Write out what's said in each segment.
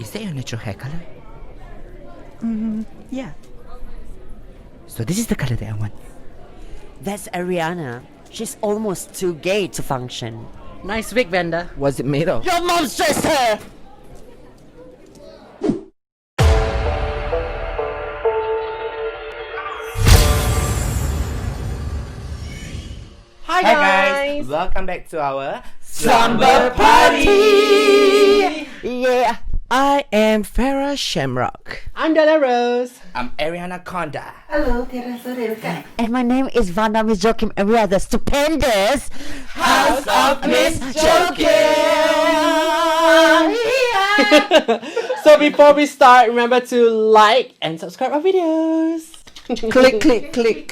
Is that your natural hair color? Yeah. So this is the color that I want. That's Ariana. She's almost too gay to function. Nice wig, Vanda. What's it made of? Your mom's dressed her! Hi guys! Welcome back to our Slumber Party! Yeah, I am Farah Shamrock. I'm Della Rose. I'm Ariana Conda. And my name is Vanda Miss Joaquim, and we are the stupendous House of Miss Joaquim! So before we start, remember to like and subscribe our videos. Click, click, click.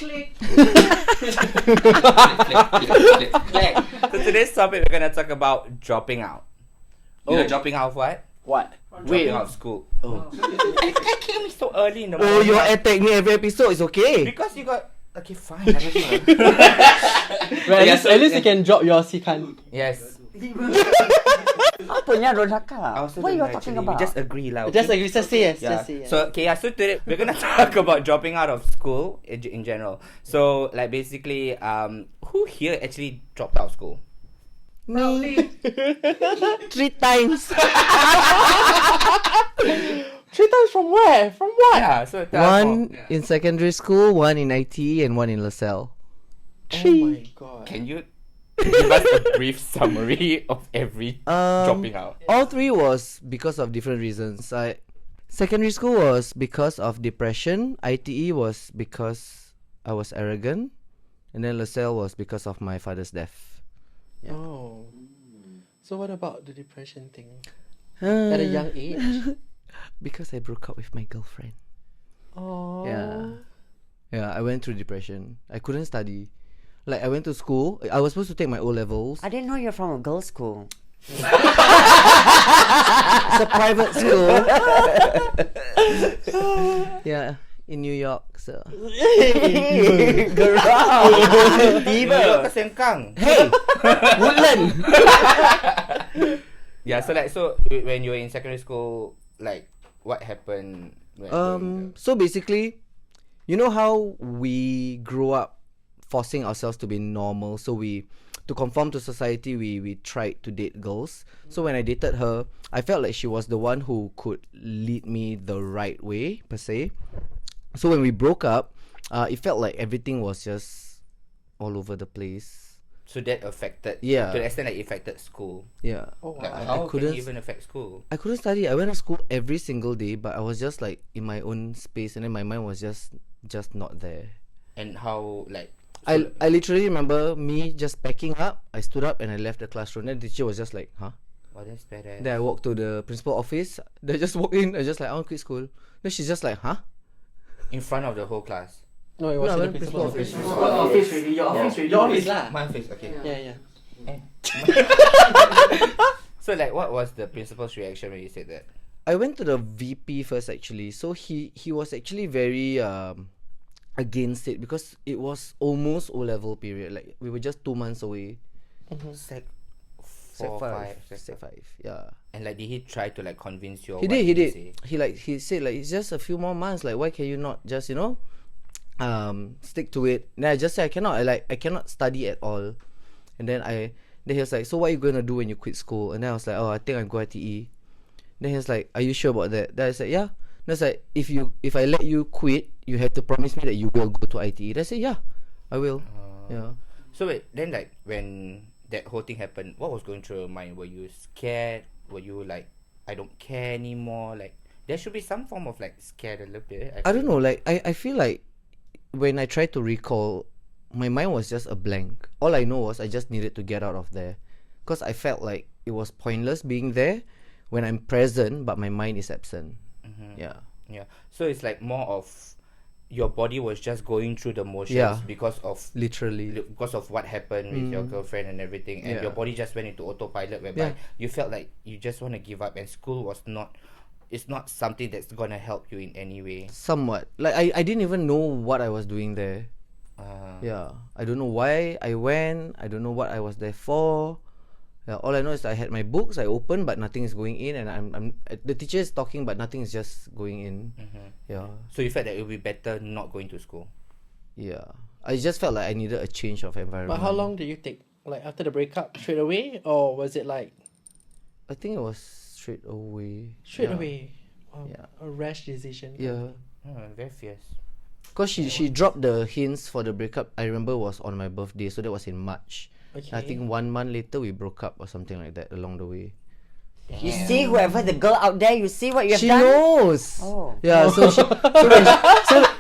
So today's topic we're gonna talk about dropping out. You know, dropping out of what? What? Dropping out of school. Oh. I came so early in the morning. Oh, you attack me every episode. It's okay. Because you got... Okay, fine. I don't know. Well, at least you can drop yours, he can't. Yes. Apanya don't cakap? I also What don't you know, are talking actually. about? We just agree lah. Just okay? like, just say yes, Yeah. just say yes. So today we're gonna talk about dropping out of school in general. So like basically, who here actually dropped out of school? Me. 3 times. 3 times from where? From what? Yeah. So tell us One more. in secondary school, one in IT, and one in LaSalle. Oh my god. Can you give us a brief summary of every dropping out? All 3 was because of different reasons. Secondary school was because of depression. ITE was because I was arrogant, and then LaSalle was because of my father's death. Yeah. Oh. So what about the depression thing? At a young age? Because I broke up with my girlfriend. Oh. Yeah, I went through depression. I couldn't study. Like, I went to school. I was supposed to take my O-levels. I didn't know you're from a girls' school. It's a private school. Yeah, in New York. So. Tiba ke Sengkang? Hey, Woodland. Yeah. So when you were in secondary school, like what happened? So basically, you know how we grew up forcing ourselves to be normal. So to conform to society, we tried to date girls. So when I dated her, I felt like she was the one who could lead me the right way, per se. So when we broke up, it felt like everything was just all over the place. So that affected. Yeah. To the extent that it affected school. Yeah. Oh, Like, wow. how can couldn't it even affect school? I couldn't study. I went to school every single day, but I was just like in my own space, and then my mind was just not there. And how like. I literally remember me just packing up. I stood up and I left the classroom. Then the teacher was just like, huh? Oh, that's badass. Then I walked to the principal office. They just walked in. I just like, I want to quit school. Then she's just like, huh? In front of the whole class. No, it was No, in I the went principal principal office. office. Your office really. Your office lah. My face. Okay. Yeah. So like, what was the principal's reaction when you said that? I went to the VP first actually. So he was actually very against it because it was almost O-level period. Like we were just 2 months away. Sec Sec 4, 5, Sec 5. Yeah. And like, did he try to like convince you? Or He what did. say? He said like it's just a few more months. Like why can you not just stick to it? Then I just said I cannot study at all. And then he was like, so what are you gonna do when you quit school? And then I was like, oh, I think I'm going to ITE. Then he was like, are you sure about that? Then I said, yeah. Then I said, if I let you quit, you have to promise me that you will go to ITE. Then I said, yeah, I will. Yeah. So wait, then like when that whole thing happened, what was going through your mind? Were you scared? Were you like, I don't care anymore? Like there should be some form of like scared a little bit. I don't know. Like I feel like when I tried to recall, my mind was just a blank. All I know was I just needed to get out of there, because I felt like it was pointless being there when I'm present, but my mind is absent. Yeah. Yeah. So it's like more of your body was just going through the motions Yeah. because of Literally. what happened with your girlfriend and everything, and Yeah. your body just went into autopilot whereby Yeah. you felt like you just want to give up, and school was not. It's not something that's gonna help you in any way. Somewhat. Like I didn't even know what I was doing there. Yeah. I don't know why I went. I don't know what I was there for. Yeah, all I know is I had my books, I opened, but nothing is going in, and I'm the teacher is talking, but nothing is just going in. Yeah, So you felt that it would be better not going to school. yeah. I just felt like I needed a change of environment. But how long did you take? Like after the breakup, straight away, or was it like I think it was straight away. straight Yeah. away? Wow, Yeah. a rash decision. Yeah. Oh, very fierce. Cause she dropped the hints for the breakup. I remember was on my birthday, so that was in March. Okay. I think 1 month later we broke up or something like that along the way. You see, whoever the girl out there, you see what you have She done? knows. Oh. Yeah. So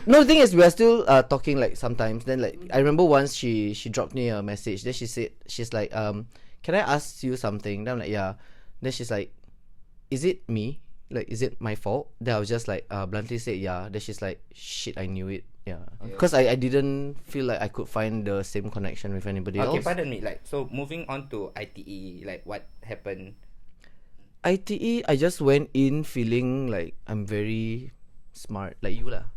no, the thing is we are still talking like sometimes. Then like I remember once she dropped me a message. Then she said she's like can I ask you something? Then I'm like yeah. Then she's like, is it me? Like is it my fault? Then I was just like bluntly say yeah. Then she's like shit, I knew it. Yeah. Because I didn't feel like I could find the same connection with anybody Okay, else. pardon me. Like, so moving on to ITE, like what happened? ITE, I just went in feeling like I'm very smart, like you lah.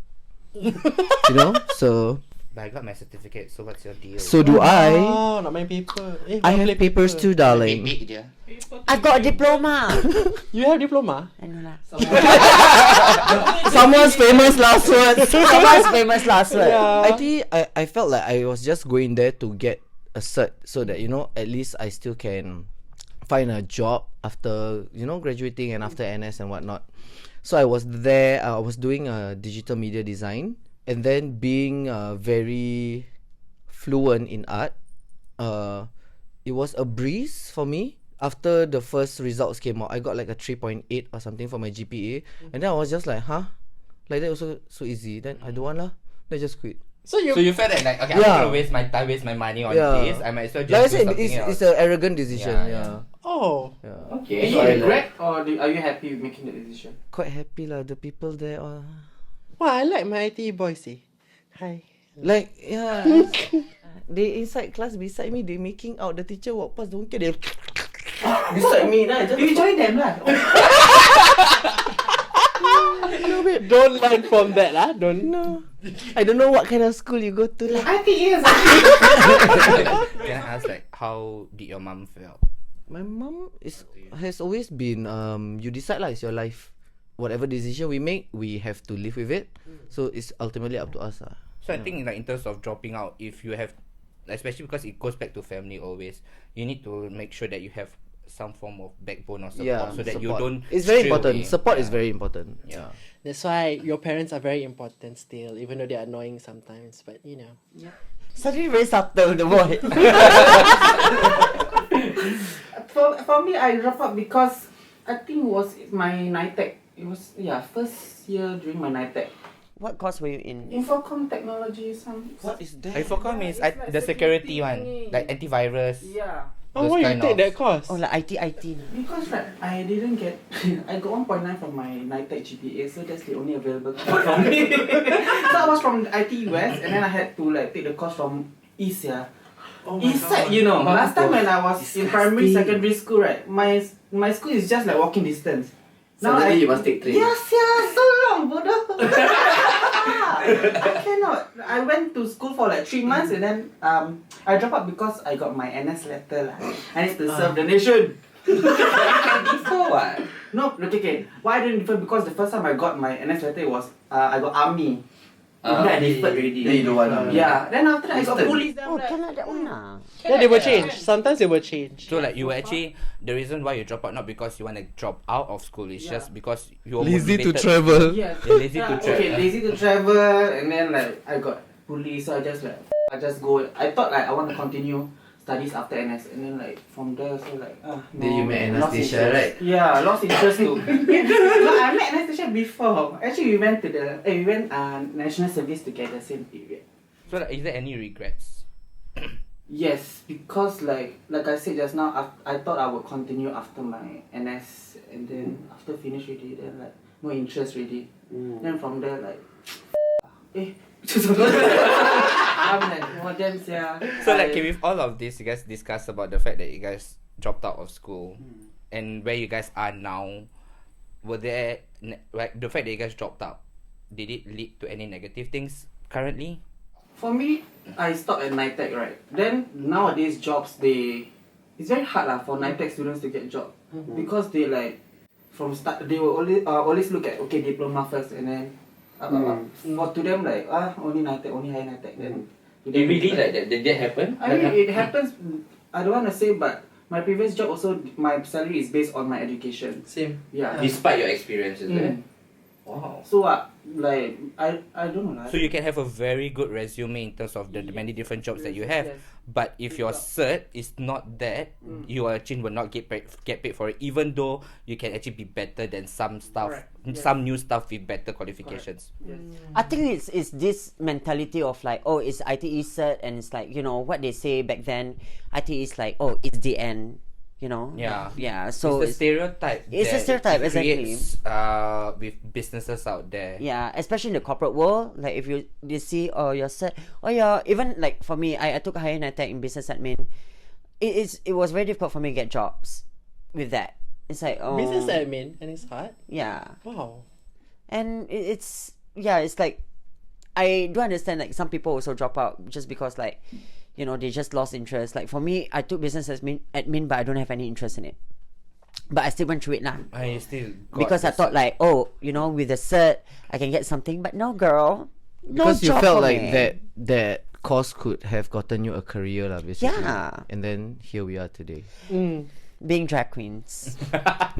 You know, so But I got my certificate. So what's your deal? so do I. Oh, not my paper. I have papers too, darling. je. I've got a diploma. You have diploma? I know lah. Someone's famous last words. Someone's famous last word. ITE, I felt like I was just going there to get a cert so that, you know, at least I still can find a job after, you know, graduating and after NS and whatnot. So I was there, I was doing digital media design, and then being very fluent in art, it was a breeze for me. After the first results came out, I got like a 3.8 or something for my GPA, and then I was just like, huh? Like that was so easy. Then I don't want lah. Then I just quit. So you So you felt that like, okay, I'm Yeah. not gonna waste my time, waste my money on Yeah. this. I might as well just Like I do said, something else. it's an arrogant decision. Yeah, Yeah. oh Yeah. Okay. So you I regret or are you happy with making the decision? Quite happy lah. The people there are wow, I like my IT boys. Eh. Hi. like yeah. They inside class beside me. They making out. The teacher walk past. Don't care. They beside me. Nah, You join them lah. Don't learn from that, lah. Don't. no. I don't know what kind of school you go to lah. I think yes. Can I ask like, how did your mom feel? My mom has always been you decide lah. It's your life. Whatever decision we make, we have to live with it. So it's ultimately up to us lah. So I think like in terms of dropping out, if you have, especially because it goes back to family always, you need to make sure that you have some form of backbone or support, Yeah, so that you support. don't. It's very stray important. away. Support is Yeah. very important. Yeah. That's why your parents are very important still, even though they're annoying sometimes. But you know. Suddenly very subtle, the boy. For me, I dropped out because I think it was my NITEC. It was first year during my NITEC. What course were you in? Infocom technology, some. What is that? I forgot is It's like the security one, thingy. like antivirus. Yeah. Oh, Those why you kind take of- that course? Oh, like IT. Because right, I didn't get. I got 1.9 from my NITEC GPA, so that's the only available course for me. So I was from IT West, and then I had to like take the course from East, yeah. East side, you know. Last time when I was in primary, secondary school, right, my school is just like walking distance. Suddenly you must take train. Yes, so long, bodoh. I cannot. I went to school for like 3 months, and then I dropped out because I got my NS letter lah. I need to serve the nation. You can defer what? No, okay. Why I didn't defer? Because the first time I got my NS letter was I got army. Then I deferred already. Then you don't want army. Yeah. Then after that I got Listed. police. Then I'm Oh, like, can like that one lah. Yeah, they will change. Sometimes they will change. So like you were actually, the reason why you drop out not because you want to drop out of school, it's Yeah. just because you're Lazy to motivated. travel. yeah. You're lazy to travel. Okay, lazy to travel, and then like I got police, so I just go. I thought like I want to continue studies after NS, and then like from there, so like Then you met lost Anastasia, interest. right? Yeah, lost interest too. No, I met Anastasia before. Actually, we went national service together, same period. So like, is there any regrets? Yes, because like I said just now, I thought I would continue after my NS, and then after finish already, then like no interest already. Then from there like, I'm like, oh damn, yeah. So like, okay, with all of this, you guys discussed about the fact that you guys dropped out of school, and where you guys are now. Were there like the fact that you guys dropped out? Did it lead to any negative things currently? For me, I stopped at NITEC, right? Then nowadays jobs they it's very hard lah for NITEC students to get job because they like from start they will always look at okay diploma first and then more to them like only NITEC, only higher NITEC. Then It really like that? Did that happen? I mean it happens. I don't want to say, but my previous job also my salary is based on my education. Same. Yeah. Despite your experiences, there. Wow. So like I don't know. So you can have a very good resume in terms of the many different jobs that you have, Yes. but if your cert is not that, you actually will not get paid for it, even though you can actually be better than some stuff, some new stuff with better qualifications. Yes. I think it's this mentality of like, oh, it's ITE cert, and it's like, you know what they say back then, ITE is like, oh, it's the end. You know, yeah. So it's the stereotype. It's a that stereotype, it exactly. creates, with businesses out there. Yeah, especially in the corporate world. Like if you see your cert, even like for me, I took a higher NITEC in business admin. It was very difficult for me to get jobs with that. It's like Business admin, and it's hard. Yeah, Wow. and it's like I do understand like some people also drop out just because like, you know, they just lost interest. Like for me, I took business admin, but I don't have any interest in it. But I still went through it now. I still got Because I thought like, oh, you know, with the cert, I can get something. But no, girl. No Because you job felt for like me. that course could have gotten you a career lah, basically. Yeah. And then here we are today. Being drag queens.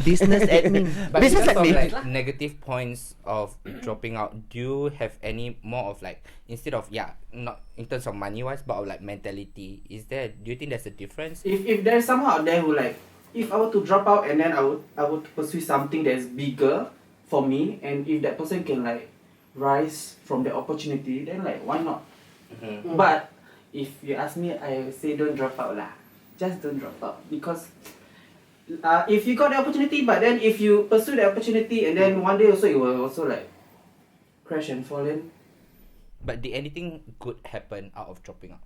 Business admin. But Business in terms of admin. like negative points of dropping out, do you have any more of like, instead of not in terms of money wise, but of like mentality? Do you think there's a difference? If there's someone out there who like, if I were to drop out and then I would pursue something that's bigger for me, and if that person can like rise from the opportunity, then like why not? But if you ask me, I say don't drop out lah. Just don't drop out because if you got the opportunity, but then if you pursue the opportunity and then one day also it will also like crash and fall in. But did anything good happen out of dropping out?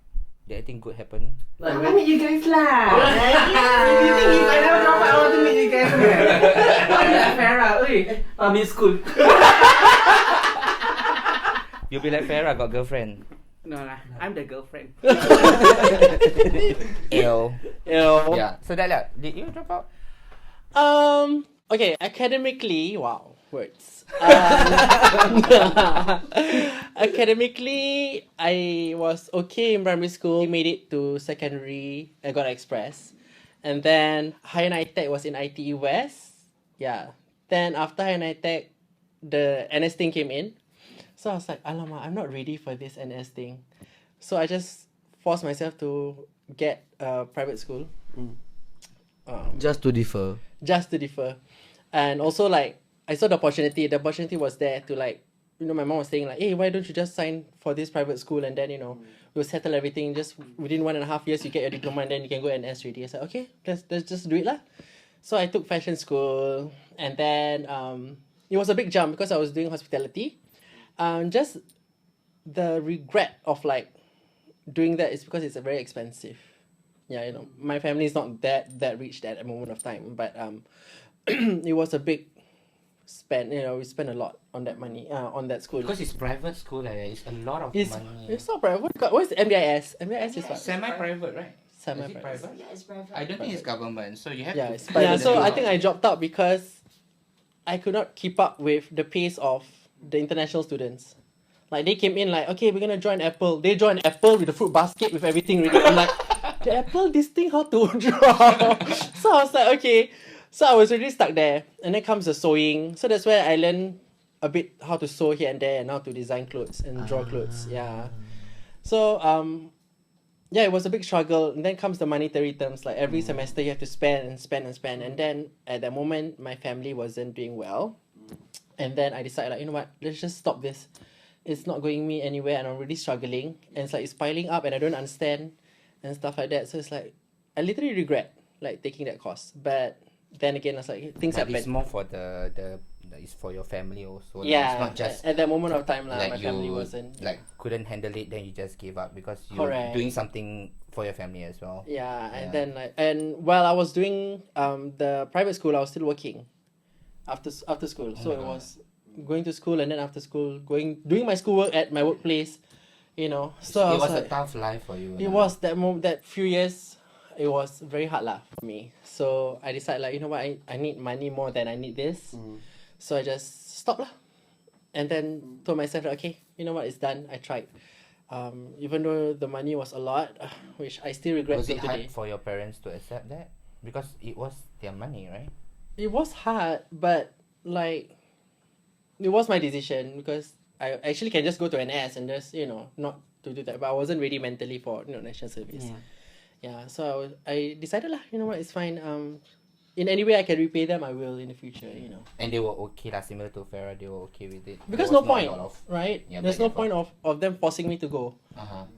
Did anything good happen? I meet you guys lah. If you think if I never drop out, I want to meet you guys. Like Farah, I'm in school. You'll be like, Farah got girlfriend. No lah, I'm the girlfriend. Ew. Ew. Yeah. So that did you drop out? Okay, academically, wow, words. Academically, I was okay in primary school. Made it to secondary. I got express, and then higher NITEC was in ITE West. Yeah. Then after higher NITEC, the NS thing came in. So I was like, alamak, I'm not ready for this NS thing. So I just forced myself to get a private school. Just to differ. Just to differ. And also like, I saw the opportunity. The opportunity was there to like, you know, my mom was saying like, hey, why don't you just sign for this private school and then, you know, we'll settle everything. Just within 1.5 years, you get your diploma and then you can go NS ready. I said, okay, let's just do it lah. So I took fashion school, and then it was a big jump because I was doing hospitality. Just the regret of like doing that is because it's very expensive. Yeah, you know, my family is not that rich at a moment of time, but it was a big spend. You know, we spent a lot on that money on that school. Because it's private school, it's a lot of It's money. not private. What is MBIS? MBIS is what? Semi-private, right? Semi-private. Is it private? Yeah, it's private. I don't think it's government, so you have Yeah, to. it's private. So I think I dropped out because I could not keep up with the pace of the international students. Like they came in like, okay, we're gonna join Apple. They joined Apple with the fruit basket with everything ready. I'm like, the Apple, this thing how to draw? So I was like, okay. So I was really stuck there. And then comes the sewing. So that's where I learned a bit how to sew here and there and how to design clothes and draw clothes. Yeah. So yeah, it was a big struggle. And then comes the monetary terms. Like every semester you have to spend and spend and spend. And then at that moment my family wasn't doing well. And then I decided like, you know what, let's just stop this. It's not going me anywhere and I'm really struggling. And it's like it's piling up and I don't understand and stuff like that. So it's like I literally regret like taking that course. But then again, I was like, things happen. It's more for the it's for your family also. Yeah, It's not just at that moment of time, like my family wasn't. like couldn't handle it, then you just gave up because you're Correct. doing something for your family as well. Yeah, and Yeah. then like, and while I was doing the private school, I was still working after school. So it was going to school and then after school doing my schoolwork at my workplace, you know. So I it was like, a tough life for you. it was that few years. it was very hard lah for me. So I decided like, you know what, I need money more than I need this. So I just stopped lah. And then told myself, okay, you know what, it's done. I tried. Even though the money was a lot, which I still regret Was till it today. hard for your parents to accept that? Because it was their money, right? It was hard, but like, it was my decision because I actually can just go to NS and just, you know, not to do that. But I wasn't ready mentally for, you know, national service. Yeah, so I decided lah, you know what, it's fine. In any way I can repay them, I will in the future, you know. And they were okay lah, similar to Farah, they were okay with it. Because There no was not a point, lot of- right? Yeah, There's back no and point of them forcing me to go.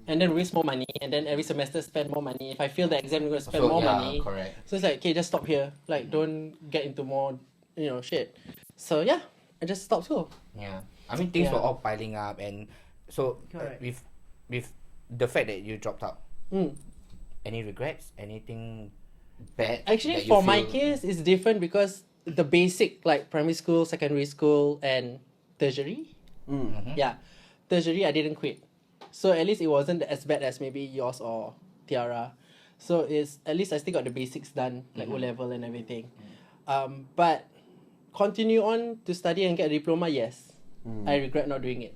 And then waste more money, and then every semester spend more money. If I fail the exam, I'm going to spend more money. Correct. So it's like, okay, just stop here. Like, don't get into more, you know, shit. So yeah, I just stopped school. Yeah. I mean, things Yeah. were all piling up, and so Correct. with the fact that you dropped out, Mm. any regrets? Anything bad? Actually, that you for my feel- case, it's different because the basic, like primary school, secondary school, and tertiary. Yeah, tertiary I didn't quit, so at least it wasn't as bad as maybe yours or Tiara. So it's at least I still got the basics done, like O level and everything. But continue on to study and get a diploma. Yes, I regret not doing it.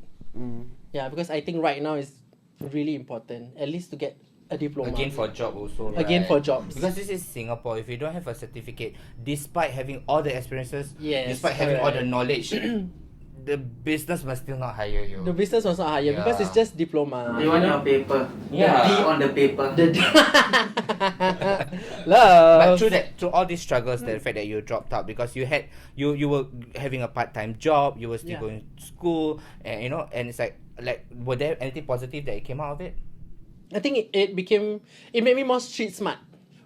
Yeah, because I think right now is really important, at least to get a diploma. Again for job also. Again right? for jobs. Because this is Singapore. If you don't have a certificate, despite having all the experiences, Yes, despite having all the correct. knowledge, the business must still not hire you. The business was not higher because Yeah. it's just diploma. They want your paper. Yeah. The D on the paper. Love. But through all these struggles, the fact that you dropped out because you were having a part-time job, you were still Yeah. going to school, and you know, and it's like were there anything positive that came out of it? I think it made me more street smart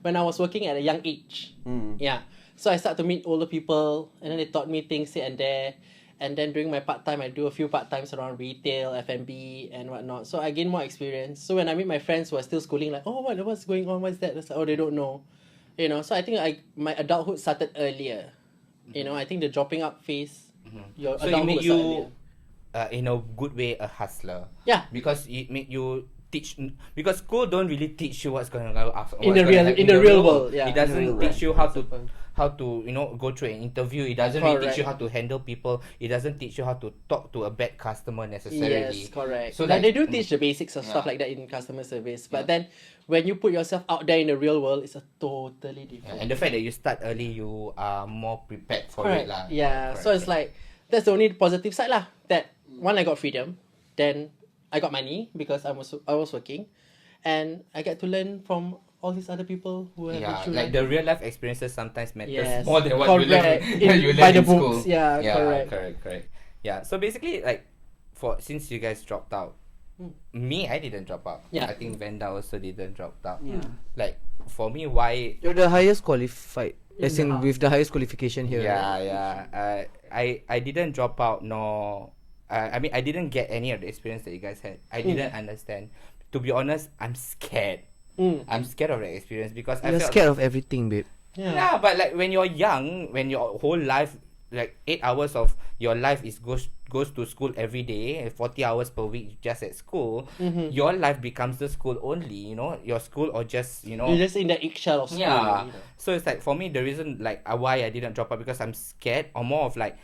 when I was working at a young age. Yeah. So I started to meet older people, and then they taught me things here and there. And then during my part-time, I do a few part-times around retail, F&B, and whatnot. So I gained more experience. So when I meet my friends who are still schooling, like, oh, what's going on? What's that? It's like, oh, they don't know. You know, so I think my adulthood started earlier. You know, I think the dropping out phase, your So it adulthood made started you, earlier. in a good way, a hustler. Yeah. Because it made you teach, because school don't really teach you what's going to go after In the real world, yeah. It doesn't In the real teach you how to Principle. you know, go through an interview. It doesn't really teach Correct. you how to handle people. It doesn't teach you how to talk to a bad customer necessarily. Yes, correct. So So like, like- they do teach the basics of stuff Yeah. like that in customer service, but then when you put yourself out there in the real world, it's a totally Yeah, different. and the fact that you start early, you are more prepared for Correct. it lah. Yeah. Correct, So it's correct. like that's the only positive side lah. That one, I got freedom, then I got money because I was working, and I get to learn from all these other people who have Yeah, been through like the real life experiences sometimes matters Yes, more than what you learn correct. you By learn the in school. books, yeah, correct. correct. Yeah, so basically, like, since you guys dropped out, me, I didn't drop out. Yeah. I think Vanda also didn't drop out. Yeah. Like, for me, why? You're the highest qualified, as In in the with the highest qualification here. Yeah, right? yeah. I didn't drop out. No, I mean, I didn't get any of the experience that you guys had. I didn't understand. To be honest, I'm scared. I'm scared of that experience because I You're felt scared of everything, babe. Yeah, but like when you're young, when your whole life, like 8 hours of your life is goes to school every day, 40 hours per week just at school, your life becomes the school only, you know, your school or just, you know. You're just in the eggshell of school. Yeah. You know. So it's like for me the reason like why I didn't drop out because I'm scared or more of like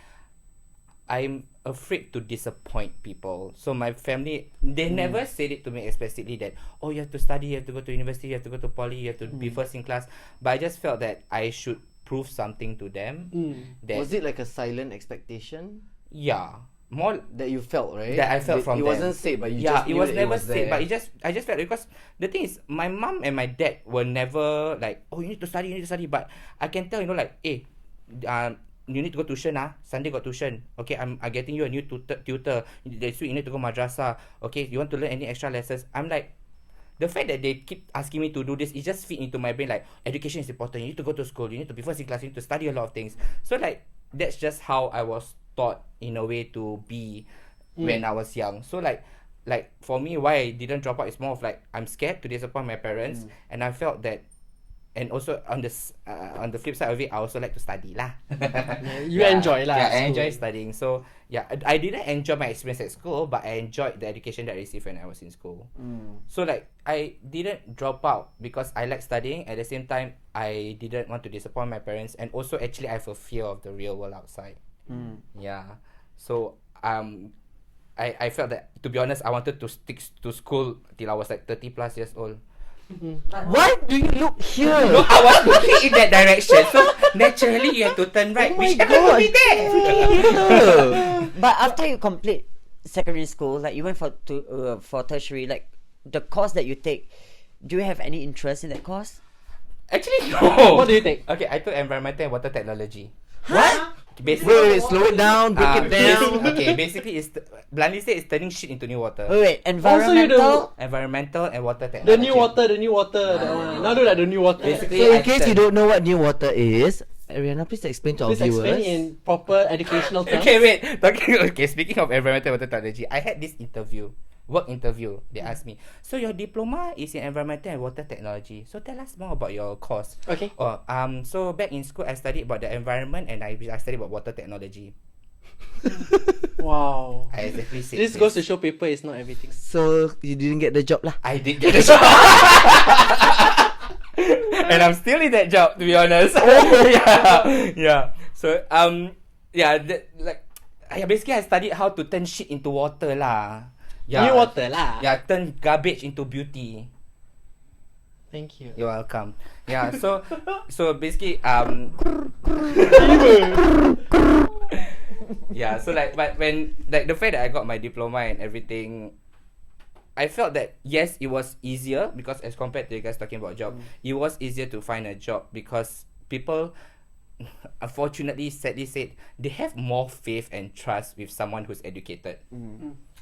I'm afraid to disappoint people. So my family, they never said it to me explicitly that, oh, you have to study, you have to go to university, you have to go to poly, you have to be first in class. But I just felt that I should prove something to them. That Was it like a silent expectation yeah, more that you felt, right? that I felt from it them. wasn't said, but you yeah, just it knew was that never was said, there. but I just felt it because the thing is, my mom and my dad were never like, oh, you need to study, But I can tell, you know, like, hey, you need to go tuition, Sunday got tuition. Okay, I'm getting you a new tutor. This week you need to go madrasah. Okay, you want to learn any extra lessons? I'm like, the fact that they keep asking me to do this, it just fit into my brain like, education is important. You need to go to school. You need to be first in class. You need to study a lot of things. So like, that's just how I was taught in a way to be when I was young. So like for me, why I didn't drop out is more of like I'm scared to disappoint my parents, and I felt that and also on the flip side of it, I also like to study lah. You enjoy lah. Yeah, I school. enjoy studying. So yeah, I didn't enjoy my experience at school, but I enjoyed the education that I received when I was in school. So like I didn't drop out because I like studying. At the same time, I didn't want to disappoint my parents, and also actually I have a fear of the real world outside. Yeah. So I felt that, to be honest, I wanted to stick to school till I was like 30 plus years old. Why do you look here? No, I was looking in that direction. So naturally, you have to turn right, which happened to be there. But after you complete secondary school, like you went for tertiary, like the course that you take, do you have any interest in that course? Actually, no. What do you take? Okay, I took environmental and water technology. What? Basically, Wait, slow it down, break it down. Okay, basically, bluntly said, it's turning shit into new water. Wait, Also, you Environmental and water technology. The new water, that one. Now do like the new water. Basically, So in I case you turn- don't know what new water is, Ariana, please explain to our Please viewers. explain in proper educational terms. Okay, wait. Speaking of environmental and water technology, I had this work interview. They asked me, so your diploma is in environmental and water technology. So tell us more about your course. Okay. So back in school, I studied about the environment and I studied about water technology. Wow. I exactly said This goes to show paper is not everything. So you didn't get the job lah. I did get a job. And I'm still in that job, to be honest. Yeah. So basically I studied how to turn shit into water lah. Yeah. New water lah. Yeah, turn garbage into beauty. Thank you. You're welcome. Yeah, so basically yeah, so like, but when like the fact that I got my diploma and everything, I felt that yes, it was easier because as compared to you guys talking about job, it was easier to find a job because people, unfortunately, sadly said, they have more faith and trust with someone who's educated.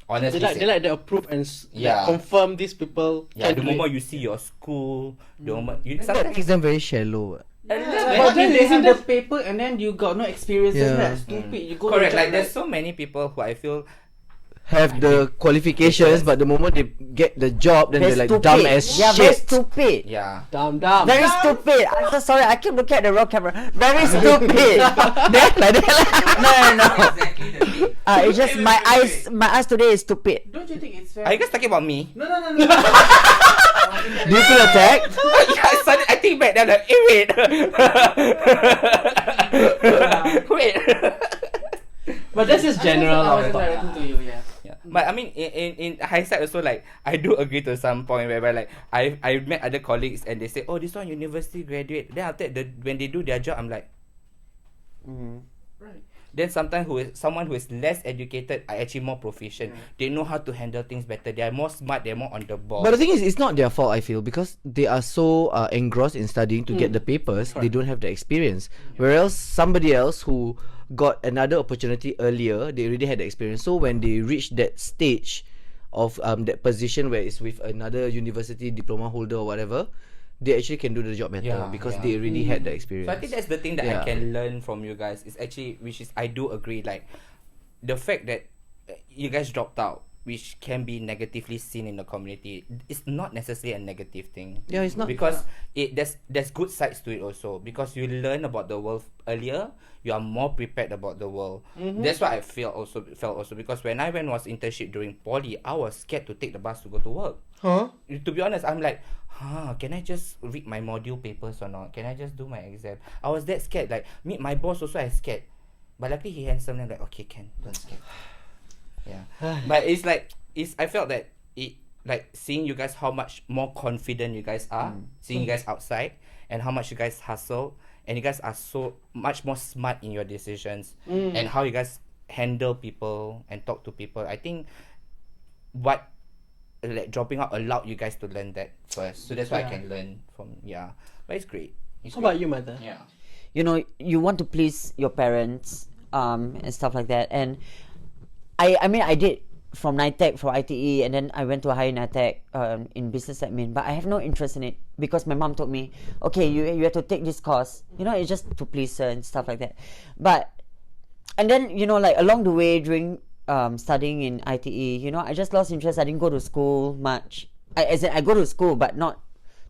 Honestly, They like to approve and Yeah. confirm these people. yeah, can the do it. moment you see your school, the moment you That sometimes makes them very shallow. But then they have the paper and then you got no experience. Yeah. That's stupid. You go correct. to Like there's so many people who I feel Have the qualifications, but the moment they get the job, then Very they're like stupid. dumb as Yeah, very shit. stupid. yeah. Dumb. Very stupid. I'm so sorry. I keep looking at the wrong camera. Very stupid. That like that lah. No. Exactly the thing. It's just my eyes. My eyes today is stupid. Don't you think it's fair? Are you guys talking about me? No. Do you feel attacked? Yeah, suddenly I think back then, like, wait. Wait. But that's just general. I was lah. directing to you, yeah. Yeah. But I mean, in hindsight also, like, I do agree to some point whereby, like, I met other colleagues and they say, oh, this one university graduate. Then after that, when they do their job, I'm like, Right. then sometimes someone who is less educated are actually more proficient. They know how to handle things better. They are more smart. They're more on the ball. But the thing is, it's not their fault, I feel, because they are so engrossed in studying to get the papers, they don't have the experience. Whereas somebody else who got another opportunity earlier, they already had the experience. So when they reach that stage of that position where it's with another university diploma holder or whatever, they actually can do the job better because they already had the experience. So I think that's the thing that Yeah. I can learn from you guys is actually, which is I do agree, like the fact that you guys dropped out, which can be negatively seen in the community, it's not necessarily a negative thing. Yeah, it's not. Because there's good sides to it also, because you learn about the world earlier, you are more prepared about the world. That's what I felt also because when I was internship during poly, I was scared to take the bus to go to work. To be honest, I'm like, can I just read my module papers or not? Can I just do my exam? I was that scared. Like, meet my boss also, I scared. But luckily he handsome and I'm like, okay, can, don't scared. Yeah. But it's like, I felt that it, like, seeing you guys how much more confident you guys are, seeing you guys outside, and how much you guys hustle, and you guys are so much more smart in your decisions, and how you guys handle people and talk to people. I think what, like, dropping out allowed you guys to learn that first. So that's why I can learn from, but it's great. How about you, mother? Yeah. You know, you want to please your parents, and stuff like that. And I mean, I did from NITEC for ITE, and then I went to a higher NITEC in business admin, but I have no interest in it because my mom told me, okay, you have to take this course. You know, it's just to please her and stuff like that. And then, you know, like along the way during studying in ITE, you know, I just lost interest. I didn't go to school much. I go to school, but not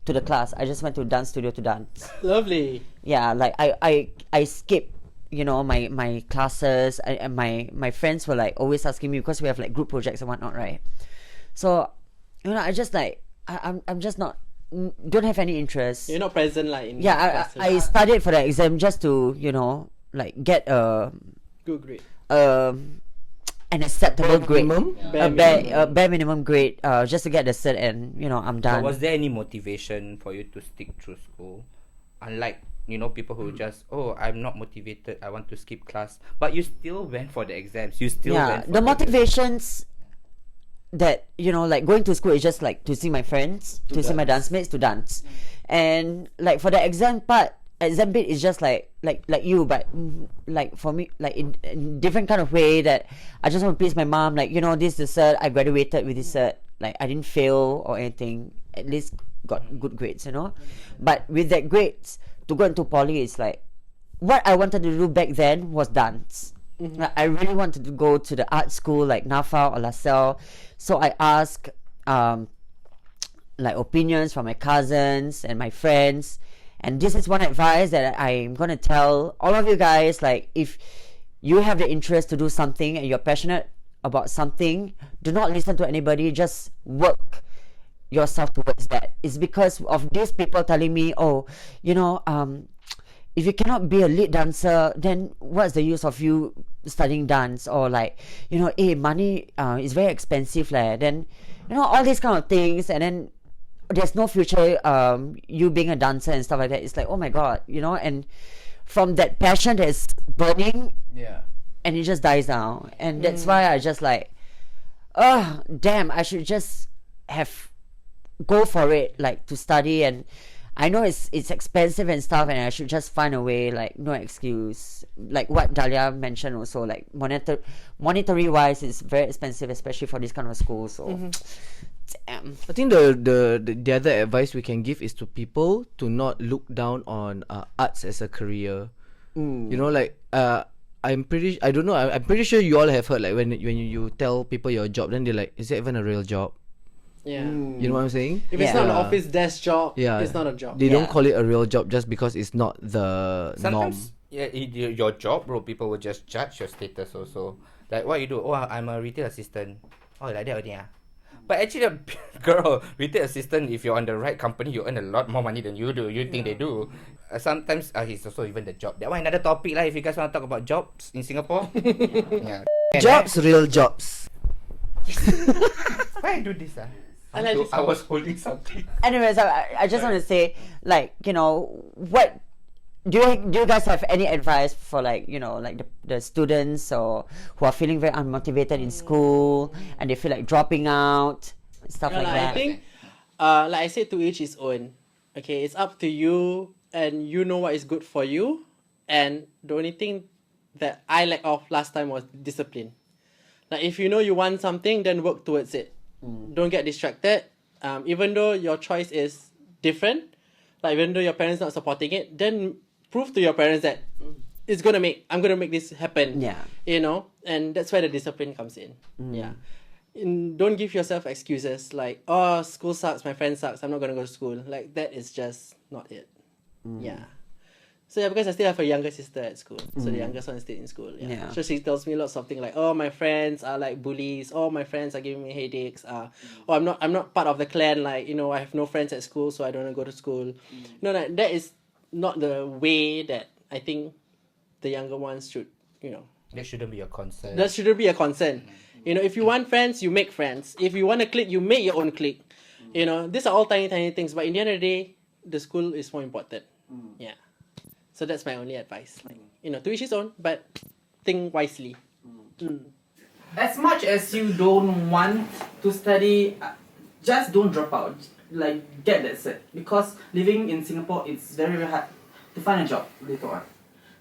to the class. I just went to dance studio to dance. Lovely. Yeah, like I skipped, you know, my classes. And my friends were like always asking me because we have like group projects and whatnot, right? So, you know, I just like I'm just not don't have any interest. You're not present like in Yeah, classes. I studied for the exam just to, you know, like get a Good grade. an acceptable grade, minimum? a bare minimum grade, just to get the cert, and you know I'm done. But was there any motivation for you to stick through school? Unlike, you know, people who just, oh, I'm not motivated, I want to skip class. But you still went for the exams. You still Yeah, went for the motivations that, you know, like going to school is just like to see my friends, to see my dance mates, to dance, and like for the exam bit is just like you, but like for me, like in different kind of way, that I just want to please my mom. Like, you know, this is the cert, I graduated with this cert. Like I didn't fail or anything. At least got good grades, you know. But with that grades to go into poly, it's like what I wanted to do back then was dance. Like, I really wanted to go to the art school like NAFA or LaSalle. So I asked like opinions from my cousins and my friends. And this is one advice that I'm going to tell all of you guys. Like, if you have the interest to do something and you're passionate about something, do not listen to anybody. Just work yourself towards that. It's because of these people telling me, oh, you know, if you cannot be a lead dancer, then what's the use of you studying dance? Or like, you know, money is very expensive. Then, you know, all these kind of things. And then there's no future you being a dancer and stuff like that. It's like, oh my god, you know. And from that passion that is burning, and it just dies down. And that's why I just like, oh damn, I should just have go for it, like to study. And I know it's expensive and stuff, and I should just find a way, like no excuse. Like what Dahlia mentioned also, like monetary wise, it's very expensive, especially for this kind of school. So damn. I think the other advice we can give is to people to not look down on arts as a career. You know, like I'm pretty sure you all have heard, like when you tell people your job, then they're like, is that even a real job? Yeah. You know what I'm saying? If it's not an office desk job, it's not a job. They don't call it a real job just because it's not the norm. Sometimes, your job, bro, people will just judge your status also. Like, what you do? Oh, I'm a retail assistant. Oh, like that only. But actually, girl, retail assistant, if you're on the right company, you earn a lot more money than you do. You think they do. Sometimes it's also even the job. That one another topic lah. If you guys want to talk about jobs in Singapore. Yeah. Jobs, real jobs. Why I do this? I was holding something. Anyways, I just want to say, like, you know, what do you guys have any advice for, like, you know, like the students or who are feeling very unmotivated in school and they feel like dropping out, stuff like that? I think, like I said, to each his own. Okay, it's up to you, and you know what is good for you. And the only thing that I lack of last time was discipline. Like, if you know you want something, then work towards it. Don't get distracted. Even though your choice is different, like even though your parents not supporting it, then prove to your parents that I'm gonna make this happen. Yeah. You know, and that's where the discipline comes in. Yeah. And don't give yourself excuses like, oh, school sucks, my friend sucks, I'm not gonna go to school. Like, that is just not it. Yeah. So yeah, because I still have a younger sister at school. So the youngest one stayed in school. Yeah. So she tells me lots of things like, oh, my friends are like bullies. Oh, my friends are giving me headaches. Oh, I'm not part of the clan. Like, you know, I have no friends at school, so I don't want to go to school. No, that is not the way that I think the younger ones should, you know. That shouldn't be a concern. That shouldn't be a concern. You know, if you want friends, you make friends. If you want a clique, you make your own clique. You know, these are all tiny things. But in the end of the day, the school is more important. Yeah. So that's my only advice. Like, you know, to each his own, but think wisely. As much as you don't want to study, just don't drop out. Like, get that cert. Because living in Singapore, it's very, very hard to find a job later on.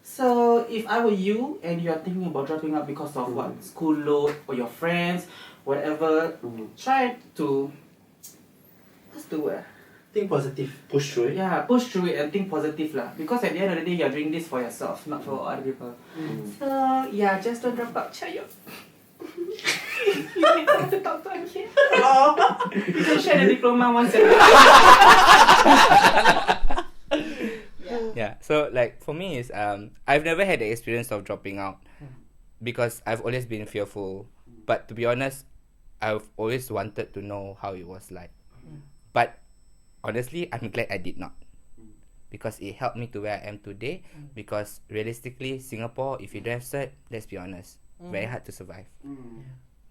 So if I were you and you're thinking about dropping out because of what, school load or your friends, whatever, try to, what's the word? Think positive. Push through it. Yeah, push through it and think positive lah. Because at the end of the day, you're doing this for yourself, not for other people. So yeah, just don't drop out. Cheer up. you don't have to talk to him here. Oh, you can share the diploma once. Yeah. So like for me is I've never had the experience of dropping out because I've always been fearful. But to be honest, I've always wanted to know how it was like. But honestly, I'm glad I did not. Because it helped me to where I am today. Because realistically, Singapore, if you don't have cert, let's be honest, very hard to survive.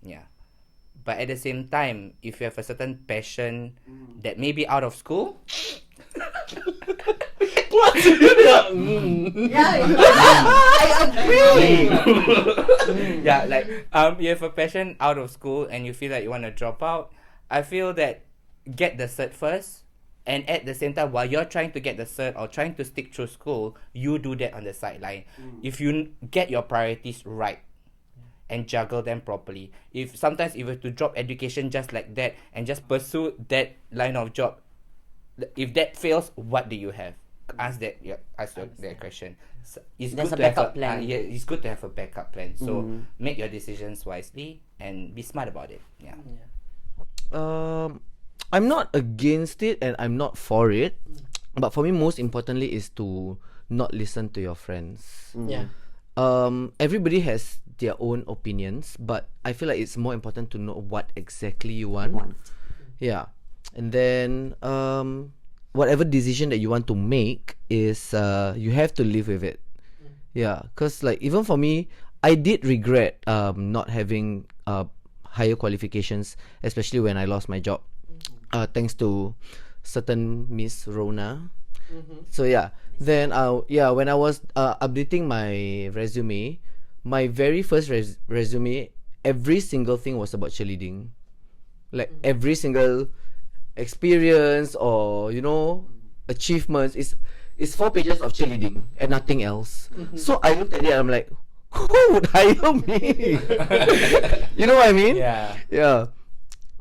Yeah. But at the same time, if you have a certain passion that may be out of school, I agree. yeah, like you have a passion out of school and you feel like you want to drop out, I feel that get the cert first, and at the same time while you're trying to get the cert or trying to stick through school, you do that on the sideline. If you get your priorities right and juggle them properly, if sometimes you have to drop education just like that and just pursue that line of job, if that fails, what do you have? Ask that question. So it's There's good a to have backup plan. yeah, it's good to have a backup plan. So make your decisions wisely and be smart about it. Yeah. I'm not against it and I'm not for it, but for me, most importantly, is to not listen to your friends. Yeah. Everybody has their own opinions, but I feel like it's more important to know what exactly you want. Yeah, and then whatever decision that you want to make is you have to live with it. Yeah, cause like even for me, I did regret not having higher qualifications, especially when I lost my job. Thanks to certain Miss Rona. So yeah, then when I was updating my resume, my very first resume, every single thing was about cheerleading, like every single experience or achievements is 4 pages of cheerleading and nothing else. So I looked at it and I'm like, who would hire me? You know what I mean? Yeah.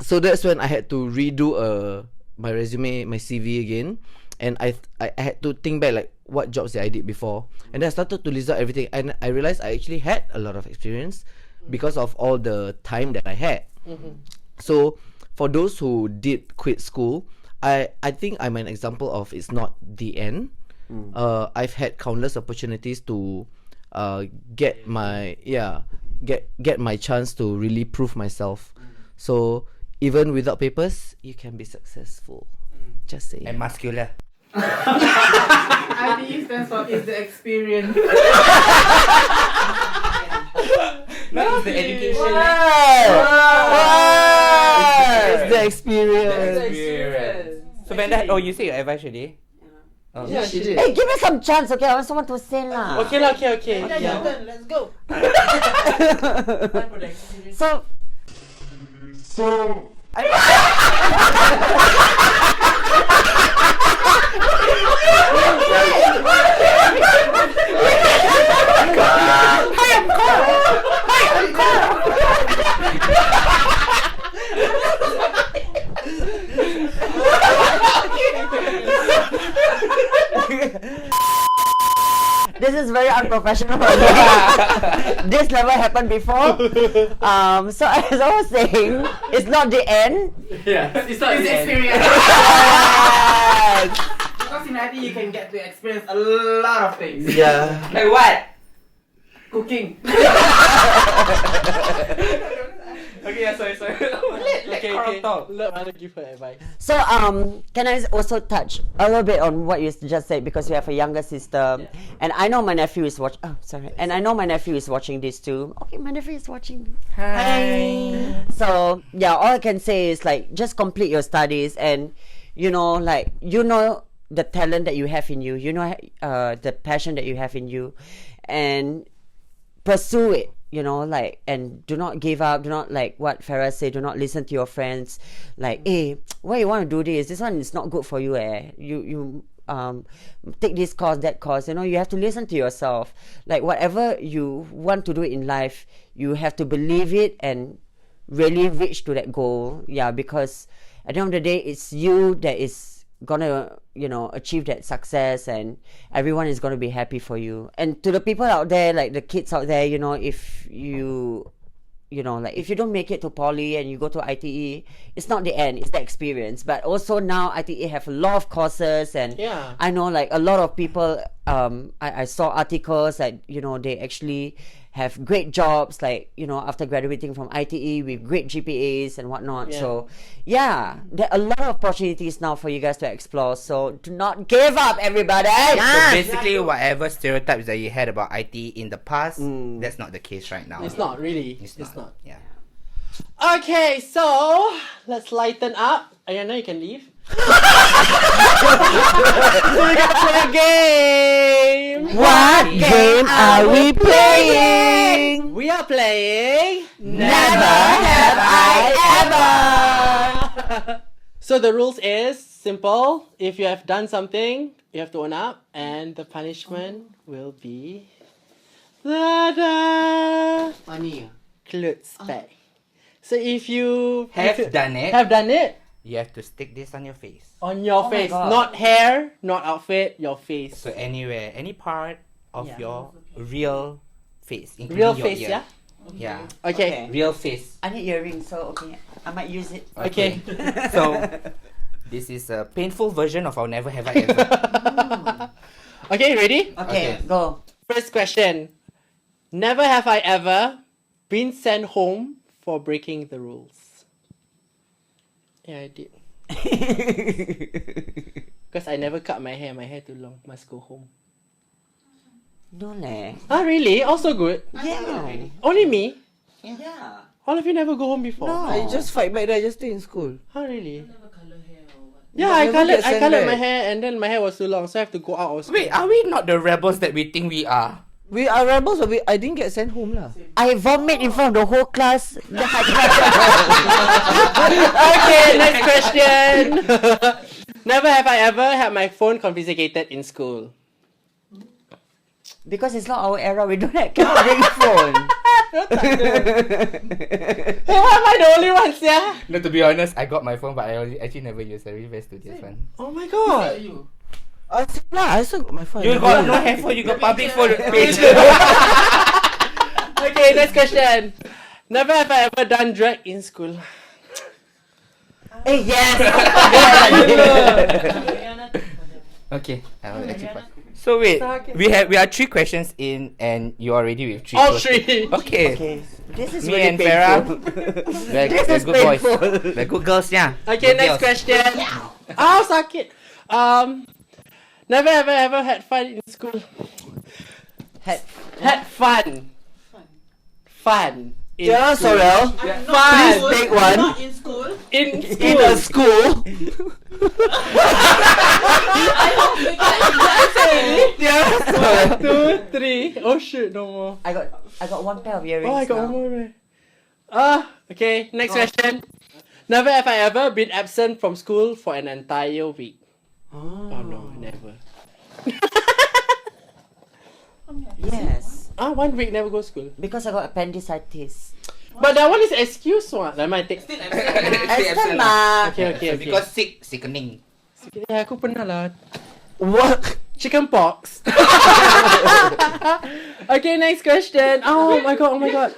So that's when I had to redo my resume, my CV again, and I had to think back like what jobs that I did before, and then I started to list out everything, and I realized I actually had a lot of experience because of all the time that I had. So for those who did quit school, I think I'm an example of it's not the end. I've had countless opportunities to get my chance to really prove myself. So even without papers, you can be successful. Just saying. And muscular. ITE stands for is the experience. That's the education. It's the experience. So Vanda, you say your advice already? Yeah, she did. Hey, give me some chance, okay? I also want to say lah. Okay. Yeah. Let's go. So this is very unprofessional. This never happened before. So as I was saying, it's not the end. Yeah, it's not It's the end. experience. Yes. Because in ITE you can get to experience a lot of things. Yeah. Like what? Cooking. Okay, sorry. Okay. Talk. Let Mana give her advice. So can I also touch a little bit on what you just said, because you have a younger sister, and I know my nephew is watching. Oh, sorry. And I know my nephew is watching this too. Okay, my nephew is watching. Hi. So yeah, all I can say is like just complete your studies, and the talent that you have in you, the passion that you have in you, and pursue it. And do not give up. Do not, like what Farah said, do not listen to your friends. Like, hey, why you want to do this? This one is not good for you. You take this course, that course. You have to listen to yourself. Like whatever you want to do in life, you have to believe it and really reach to that goal. Yeah, because at the end of the day, it's you that is gonna achieve that success, and everyone is gonna be happy for you. And to the people out there, like the kids out there, if you you know, like if you don't make it to poly and you go to ITE, it's not the end, it's the experience. But also now ITE have a lot of courses, and Yeah. I know like a lot of people, I saw articles that, you know, they actually have great jobs, like, you know, after graduating from ITE with great GPAs and whatnot. Yeah. So yeah, there are a lot of opportunities now for you guys to explore. So do not give up, everybody. So basically, whatever stereotypes that you had about IT in the past, that's not the case right now. It's not really. It's not. Yeah. Okay, so let's lighten up. Ayana, you can leave. So we got to play a game. What game are we playing? We are playing Never have I ever. So the rules is simple. If you have done something, you have to own up, and the punishment will be Funny. clothes bag. So if you Have done it. have done it You have to stick this on your face. on your Oh my face, God. not hair, not outfit, your face. So anywhere, any part of Yeah. your real face, including Real your face, ear. yeah. Yeah. Okay. Real face. I need earrings, so okay, I might use it. Okay. So this is a painful version of our Never Have I Ever. Okay, ready? Okay, Okay. go. First question. Never have I ever been sent home for breaking the rules. Yeah, I did. Because I never cut my hair. My hair too long. Must go home. No leh. Ah, really? Also good. Yeah. Only me? Yeah. All of you never go home before? No. I just fight back there. I just stay in school. Ah, really? You Yeah, I never colored, get I sent colored back. my hair, and then my hair was too long, so I have to go out of school. Wait, are we not the rebels that we think we are? We are rebels, but I didn't get sent home lah. I vomit in front of the whole class. Okay, next question. Never have I ever had my phone confiscated in school. Because it's not our era, we don't have cannot bring phone. Hey, why am I the only one, yeah? No, to be honest, I got my phone, but I actually never used it. Really very studious one. Oh my god. I said lah, I still got my phone. You got no handphone, you got public phone page. Okay, next question. Never have I ever done drag in school. Hey, yes. Okay, I will actually pass. So wait, we are 3 questions in, and you are already with 3. All questions. 3. Okay. Okay, this is Me really and Farah, painful. we're This is good boys. painful. We're good girls, yeah. Okay, Good next girls. question. Ah, sakit. Never have I ever had fun in school. Had fun. Fun. In Yeah, school. Sorel. Fun. Take one. In school. In a school. Yeah. 1, 2, 3. Oh shit, no more. I got one pair of earrings. Oh, I got now. one more. Okay, next question. Never have I ever been absent from school for an entire week. Oh no, never. Yes, 1 week never go school. because I got appendicitis. But that one is excuse one. That might take. Absent lah. Okay. Because sickening. Yeah, aku pernah lah. What? Chicken pox. Okay, next question. Oh my god.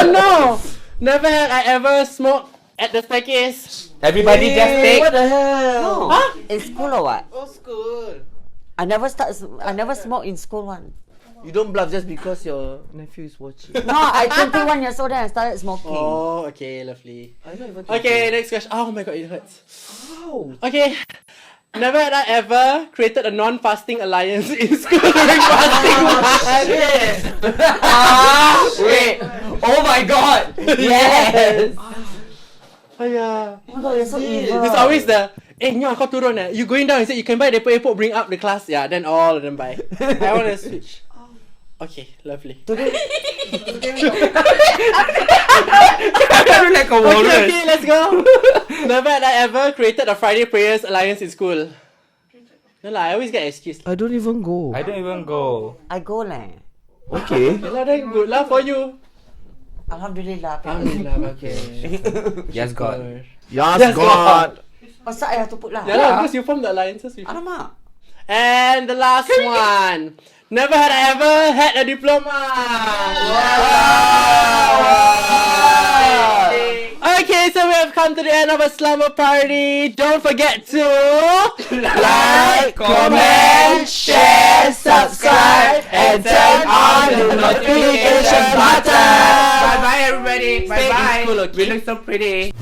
No. Never had I ever smoked at the staircase. Everybody just take. What the hell? No. In school or what? Oh, school. I never smoke in school one. You don't bluff just because your nephew is watching. No, I 21 years old and I started smoking. Oh, okay, lovely. I don't even Okay, next question. Oh my god, it hurts. Wow. Okay. Never had I ever created a non-fasting alliance in school during fasting month. Wait. Oh my god. Yes. Oh yeah. Oh my god, you're so evil. It's always the Nyo, kau turun You going down, he said you can buy epok-epok, bring up the class. Yeah, then all of them buy. I want to switch. Okay, lovely. Today, Like a walrus. Okay, let's go. Never had I ever created a Friday prayers alliance in school. No lah, I always get excuse. I don't even go. I don't even go. I go lah. Okay. Okay lah, then good lah for you. Alhamdulillah. Alhamdulillah, okay. Yes, God. Yes, Yes, God. Masa I have to put lah. Yeah lah, because you formed the alliances before. Alamak. And the last one. Never had I ever had a diploma. Okay, so we have come to the end of a slumber party. Don't forget to Like, comment, share, subscribe, and turn on the notification button. Bye bye everybody. Bye Stay in bye. school, okay? We look so pretty.